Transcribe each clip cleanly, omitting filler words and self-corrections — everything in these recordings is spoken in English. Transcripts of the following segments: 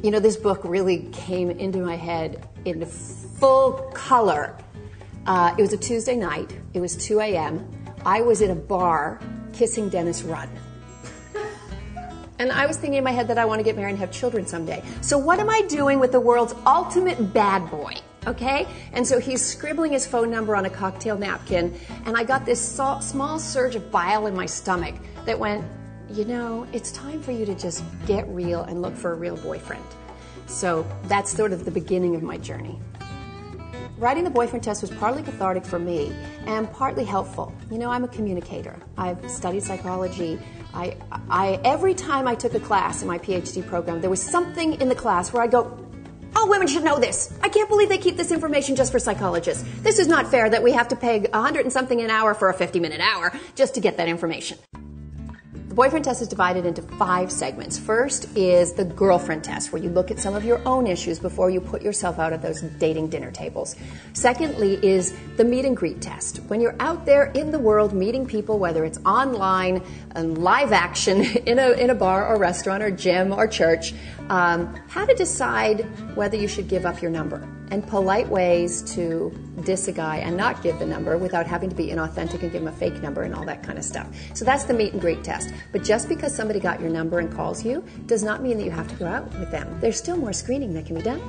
You know, this book really came into my head in full color. It was a Tuesday night. It was 2 a.m. I was in a bar kissing Dennis Rudd. And I was thinking in my head that I want to get married and have children someday. So what am I doing with the world's ultimate bad boy? Okay? And so he's scribbling his phone number on a cocktail napkin, and I got this small surge of bile in my stomach that went, you know, it's time for you to just get real and look for a real boyfriend. So that's sort of the beginning of my journey. Writing the boyfriend test was partly cathartic for me and partly helpful. You know, I'm a communicator. I've studied psychology. Every time I took a class in my PhD program, there was something in the class where I go, all women should know this. I can't believe they keep this information just for psychologists. This is not fair that we have to pay 100 and something an hour for a 50-minute hour just to get that information. The boyfriend test is divided into 5 segments. First is the girlfriend test, where you look at some of your own issues before you put yourself out at those dating dinner tables. Secondly is the meet and greet test. When you're out there in the world meeting people, whether it's online, live action, in a bar or restaurant or gym or church, how to decide whether you should give up your number, and polite ways to diss a guy and not give the number without having to be inauthentic and give him a fake number and all that kind of stuff. So that's the meet and greet test. But just because somebody got your number and calls you does not mean that you have to go out with them. There's still more screening that can be done.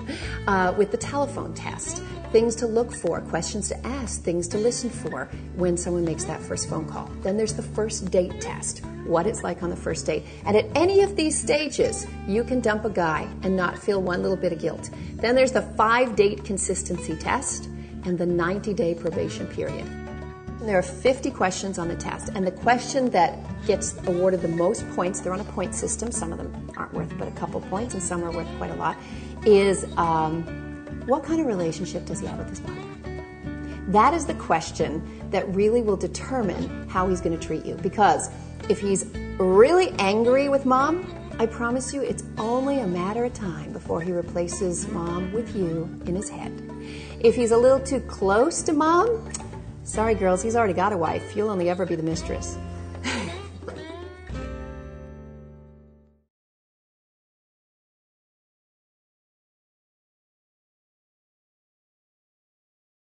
With the telephone test, things to look for, questions to ask, things to listen for when someone makes that first phone call. Then there's the first date test, what it's like on the first date. And at any of these stages, you can dump a guy and not feel one little bit of guilt. Then there's the 5-date consistency test and the 90-day probation period. And there are 50 questions on the test, and the question that gets awarded the most points, they're on a point system, some of them aren't worth but a couple points and some are worth quite a lot, is what kind of relationship does he have with his mother? That is the question that really will determine how he's going to treat you. Because if he's really angry with mom, I promise you it's only a matter of time before he replaces mom with you in his head. If he's a little too close to mom, sorry girls, he's already got a wife. You'll only ever be the mistress.